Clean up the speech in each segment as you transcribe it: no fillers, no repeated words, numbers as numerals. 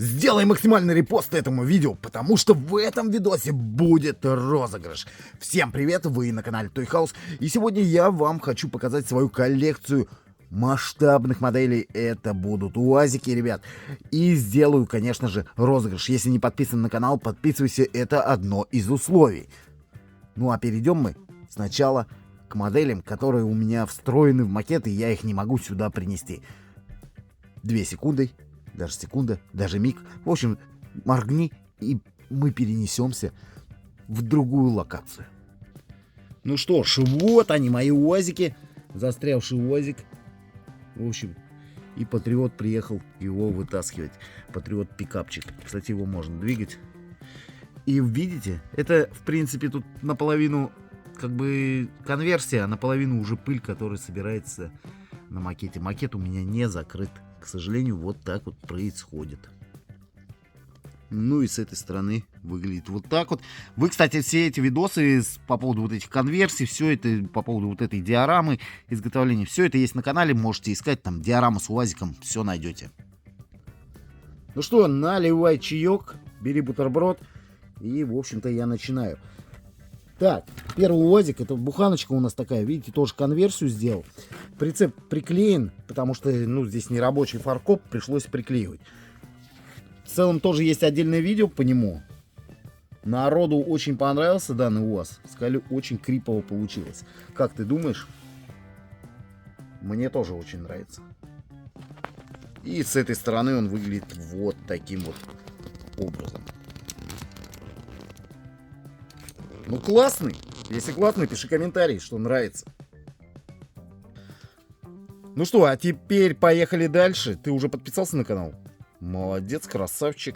Сделай максимальный репост этому видео, потому что в этом видосе будет розыгрыш. Всем привет, вы на канале Toy House, и сегодня я вам хочу показать свою коллекцию масштабных моделей. Это будут УАЗики, ребят. И сделаю, конечно же, розыгрыш. Если не подписан на канал, подписывайся, это одно из условий. Ну а перейдем мы сначала к моделям, которые у меня встроены в макет, и я их не могу сюда принести. 2 секунды. Даже секунда, даже миг. В общем, моргни, и мы перенесемся в другую локацию. Ну что ж, вот они, мои УАЗики. Застрявший УАЗик. В общем, и Патриот приехал его вытаскивать. Патриот пикапчик. Кстати, его можно двигать. И видите, это, в принципе, тут наполовину как бы конверсия, а наполовину уже пыль, которая собирается на макете. Макет у меня не закрыт. К сожалению, вот так вот происходит. Ну и с этой стороны выглядит вот так вот. Вы, кстати, все эти видосы по поводу вот этих конверсий, все это по поводу вот этой диорамы изготовления, все это есть на канале. Можете искать, там диорама с УАЗиком, все найдете. Ну что, наливай чаек, бери бутерброд. И, в общем-то, я начинаю. Так, первый УАЗик, это буханочка у нас такая, видите, тоже конверсию сделал. Прицеп приклеен, потому что, ну, здесь не рабочий фаркоп, пришлось приклеивать. В целом тоже есть отдельное видео по нему. Народу очень понравился данный УАЗ. Сказали, очень крипово получилось. Как ты думаешь? Мне тоже очень нравится. И с этой стороны он выглядит вот таким вот образом. Ну, классный. Если классный, пиши комментарий, что нравится. Ну что, а теперь поехали дальше. Ты уже подписался на канал? Молодец, красавчик.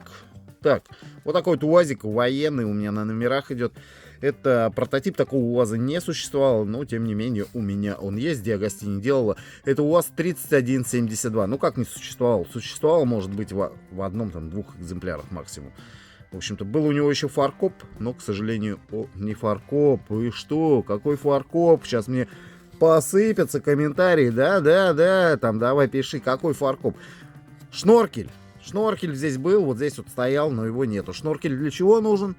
Так, вот такой вот УАЗик военный у меня на номерах идет. Это прототип, такого УАЗа не существовало, но тем не менее у меня он есть, Диагости не делала. Это УАЗ 3172. Ну как не существовал? Существовало, может быть, в одном, там, 2 экземплярах максимум. В общем-то, был у него еще фаркоп, но, к сожалению, не фаркоп. И что? Какой фаркоп? Сейчас мне посыпятся комментарии. Да, там давай пиши, какой фаркоп. Шноркель. Шноркель здесь был, вот здесь вот стоял, но его нету. Шноркель для чего нужен?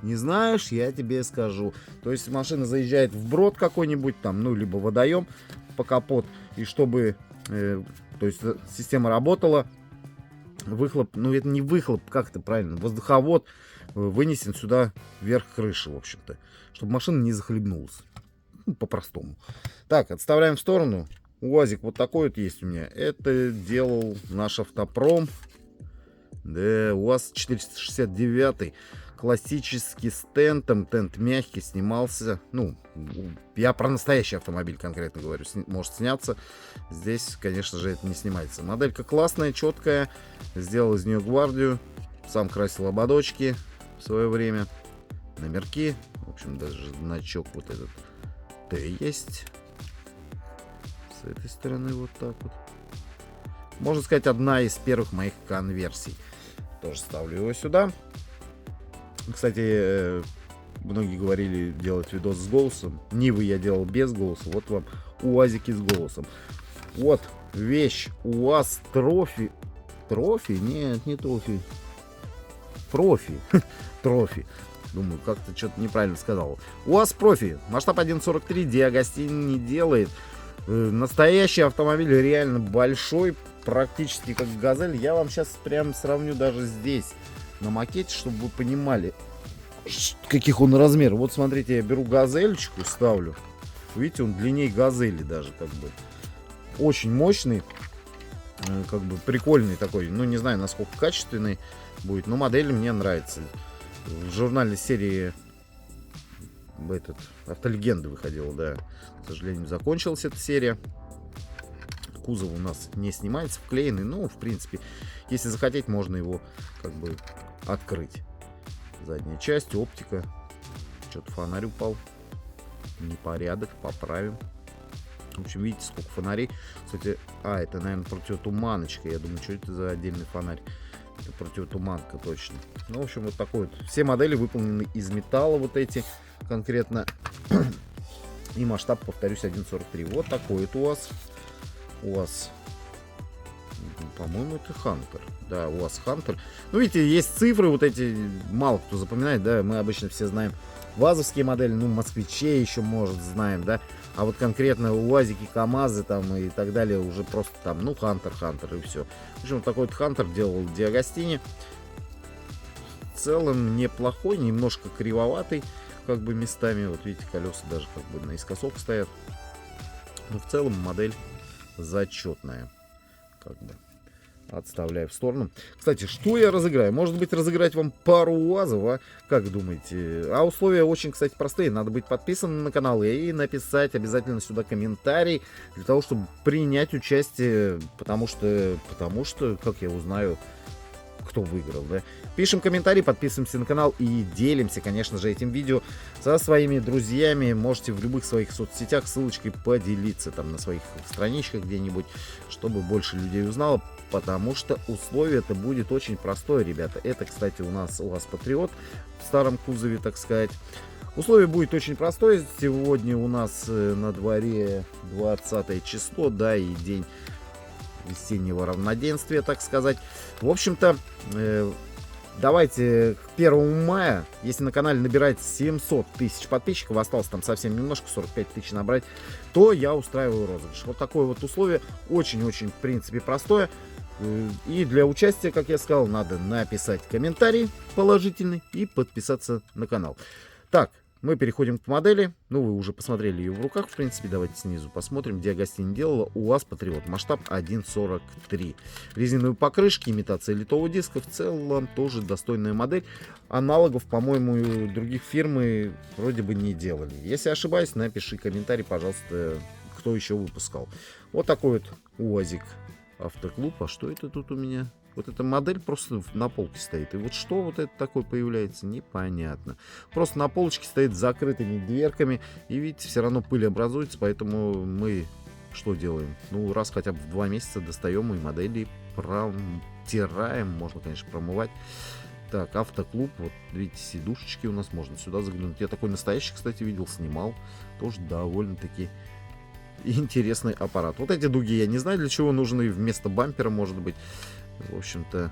Не знаешь, я тебе скажу. То есть машина заезжает в брод какой-нибудь там, ну, либо водоем по капот. И чтобы, то есть система работала, выхлоп, ну это не выхлоп, как это правильно, воздуховод вынесен сюда вверх крыши, в общем-то, чтобы машина не захлебнулась, ну, по-простому. Так, отставляем в сторону. УАЗик вот такой вот есть у меня. Это делал наш автопром. Да, УАЗ 469, классический с тентом, тент мягкий, снимался. Ну, я про настоящий автомобиль конкретно говорю, может сняться. Здесь, конечно же, это не снимается. Моделька классная, четкая. Сделал из нее гвардию. Сам красил ободочки в свое время. Номерки. В общем, даже значок вот этот Т есть. С этой стороны вот так вот. Можно сказать, одна из первых моих конверсий. Тоже ставлю его сюда. Кстати, многие говорили делать видос с голосом. Нивы я делал без голоса. Вот вам УАЗики с голосом. Вот вещь. УАЗ Трофи. Трофи? Нет, не Трофи. Профи. Трофи. Думаю, как-то что-то неправильно сказал. УАЗ Профи. Масштаб 1.43. Диагости не делает. Настоящий автомобиль реально большой. Практически как Газель. Я вам сейчас прям сравню даже здесь на макете, чтобы вы понимали, каких он размеров. Вот смотрите, я беру газельчику, ставлю. Видите, он длиннее газели даже, как бы. Очень мощный, как бы прикольный такой. Ну, не знаю, насколько качественный будет, но модель мне нравится. В журнальной серии Автолегенды выходила, да. К сожалению, закончилась эта серия. Кузов у нас не снимается, вклеенный. Ну, в принципе, если захотеть, можно его как бы открыть. Задняя часть, оптика. Что-то фонарь упал. Непорядок, поправим. В общем, видите, сколько фонарей. Кстати, это, наверное, противотуманочка. Я думаю, что это за отдельный фонарь. Это противотуманка точно. Ну, в общем, вот такой вот. Все модели выполнены из металла, вот эти конкретно. И масштаб, повторюсь, 1.43. Вот такой вот у вас. По-моему, это Хантер. Да, у вас Хантер. Ну, видите, есть цифры вот эти, мало кто запоминает, да, мы обычно все знаем ВАЗовские модели, ну, москвичей еще, может, знаем, да, а вот конкретно УАЗики, КамАЗы там и так далее уже просто там, ну, Хантер и все. В общем, такой вот Хантер делал Диагостини. В целом неплохой, немножко кривоватый, как бы местами, вот видите, колеса даже как бы наискосок стоят. Но в целом модель зачетная, как бы. Отставляю в сторону. Кстати, что я разыграю? Может быть, разыграть вам пару УАЗов, а? Как думаете? А условия очень, кстати, простые. Надо быть подписанным на канал и написать обязательно сюда комментарий для того, чтобы принять участие, потому что, как я узнаю, кто выиграл, да? Пишем комментарий, подписываемся на канал и делимся, конечно же, этим видео со своими друзьями. Можете в любых своих соцсетях ссылочкой поделиться там на своих страничках где-нибудь, чтобы больше людей узнало, потому что условие это будет очень простое, ребята. Это, кстати, у нас УАЗ Патриот в старом кузове, так сказать. Условие будет очень простое. Сегодня у нас на дворе 20 число, да, и день весеннего равноденствия, так сказать. В общем-то, давайте к 1 мая, если на канале набирается 700 тысяч подписчиков, осталось там совсем немножко, 45 тысяч набрать, то я устраиваю розыгрыш. Вот такое вот условие, очень-очень, в принципе, простое. И для участия, как я сказал, надо написать комментарий положительный и подписаться на канал. Так, мы переходим к модели. Ну, вы уже посмотрели ее в руках, в принципе. Давайте снизу посмотрим. Диагостини делала УАЗ Патриот. Масштаб 1.43. Резиновые покрышки, имитация литого диска. В целом тоже достойная модель. Аналогов, по-моему, других фирмы вроде бы не делали. Если ошибаюсь, напиши комментарий, пожалуйста, кто еще выпускал. Вот такой вот УАЗик Автоклуб. А что это тут у меня? Вот эта модель просто на полке стоит. И вот что вот это такое появляется, непонятно. Просто на полочке стоит с закрытыми дверками. И видите, все равно пыль образуется. Поэтому мы что делаем? Ну, раз хотя бы в 2 месяца достаем и модели протираем. Можно, конечно, промывать. Так, Автоклуб. Вот видите, сидушечки у нас. Можно сюда заглянуть. Я такой настоящий, кстати, видел, снимал. Тоже довольно-таки интересный аппарат. Вот эти дуги я не знаю, для чего нужны. Вместо бампера, может быть. В общем-то,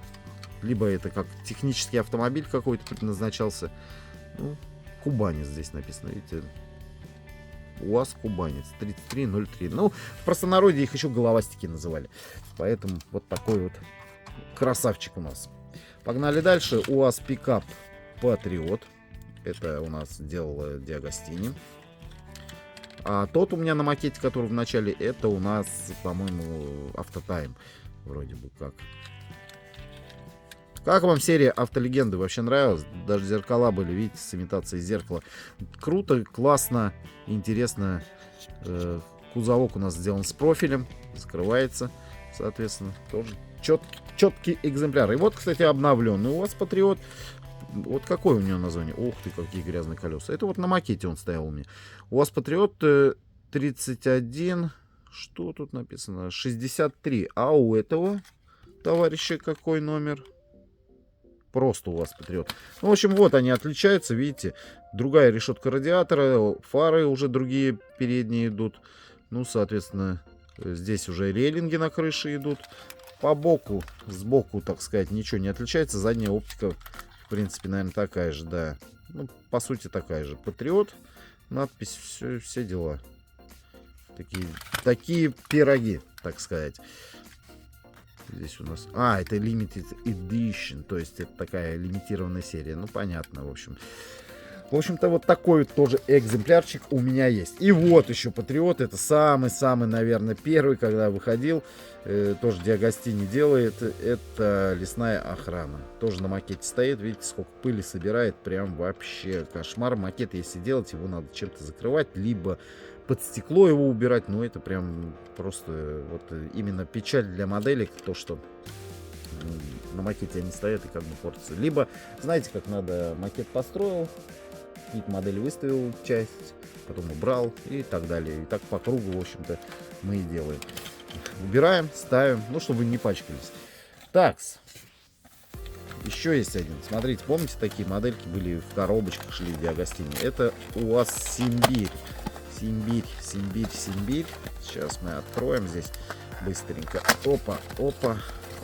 либо это как технический автомобиль какой-то предназначался. Ну, Кубанец здесь написано, видите. УАЗ Кубанец 3303. Ну, в простонародье их еще головастики называли. Поэтому вот такой вот красавчик у нас. Погнали дальше. УАЗ Пикап Патриот. Это у нас делала Диагостини. А тот у меня на макете, который в начале, это у нас, по-моему, Автотайм. Вроде бы как. Как вам серия Автолегенды? Вообще нравилась? Даже зеркала были, видите, с имитацией зеркала. Круто, классно, интересно. Кузовок у нас сделан с профилем. Закрывается, соответственно. Тоже четкий экземпляр. И вот, кстати, обновленный у вас Патриот. Вот какое у него название? Ух ты, какие грязные колеса. Это вот на макете он стоял у меня. У вас Патриот 31... Что тут написано? 63. А у этого товарища какой номер? Просто у вас Патриот. Ну, в общем, вот они отличаются, видите. Другая решетка радиатора, фары уже другие передние идут. Ну, соответственно, здесь уже рейлинги на крыше идут. По боку, сбоку, так сказать, ничего не отличается. Задняя оптика, в принципе, наверное, такая же, да. Ну, по сути, такая же. Патриот, надпись, все дела. Такие пироги, так сказать. Здесь у нас... А, это Limited Edition. То есть это такая лимитированная серия. Ну, понятно, в общем. В общем-то, вот такой вот тоже экземплярчик у меня есть. И вот еще Патриот. Это самый-самый, наверное, первый, когда выходил. Тоже Диагостини делает. Это лесная охрана. Тоже на макете стоит. Видите, сколько пыли собирает. Прям вообще кошмар. Макет, если делать, его надо чем-то закрывать. Либо под стекло его убирать. Но это прям просто вот именно печаль для моделек. То, что на макете они стоят и как бы портятся. Либо, знаете, как надо, макет построил, какие-то модели выставил часть, потом убрал и так далее. И так по кругу, в общем-то, мы и делаем. Убираем, ставим, ну, чтобы не пачкались. Такс. Еще есть один. Смотрите, помните, такие модельки были в коробочках, шли в Диагостини? Это УАЗ Симбирь. Симбирь. Сейчас мы откроем здесь. Быстренько. Опа, опа,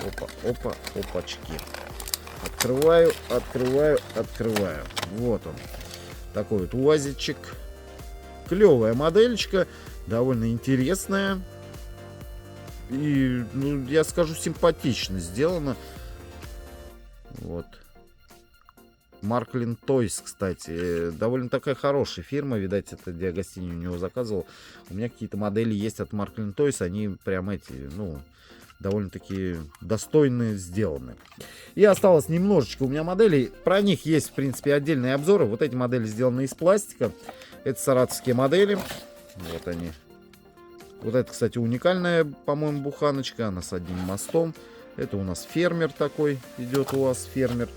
опа, опа, опачки. Открываю, открываю, открываю. Вот он. Такой вот УАЗичек. Клевая модельчика. Довольно интересная. И, ну, я скажу, симпатично сделано. Вот. Marklin Toys, кстати. Довольно такая хорошая фирма. Видать, это Диагостини у него заказывал. У меня какие-то модели есть от Marklin Toys. Они прям эти, ну, довольно-таки достойно сделаны. И осталось немножечко у меня моделей. Про них есть, в принципе, отдельные обзоры. Вот эти модели сделаны из пластика. Это саратовские модели. Вот они. Вот это, кстати, уникальная, по-моему, буханочка. Она с одним мостом. Это у нас фермер такой идет у вас, фермер.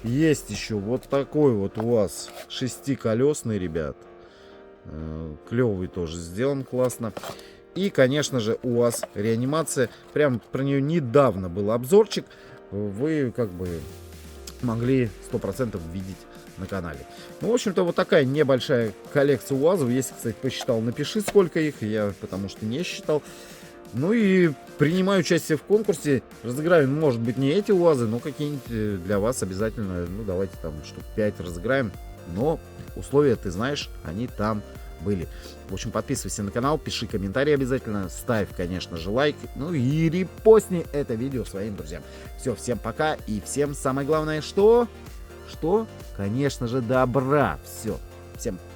Есть еще вот такой вот у вас шестиколесный, ребят. Клевый тоже сделан классно. И, конечно же, у вас реанимация. Прям про нее недавно был обзорчик. Вы как бы могли 100% видеть на канале. Ну, в общем-то, вот такая небольшая коллекция УАЗов. Если, кстати, посчитал, напиши, сколько их. Я потому что не считал. Ну и принимаю участие в конкурсе. Разыграю, может быть, не эти УАЗы, но какие-нибудь для вас обязательно. Ну, давайте там штук 5 разыграем. Но условия, ты знаешь, они там были. В общем, подписывайся на канал, пиши комментарий обязательно, ставь, конечно же, лайк, ну и репостни это видео своим друзьям. Все, всем пока и всем самое главное, что? Конечно же, добра. Все, всем пока.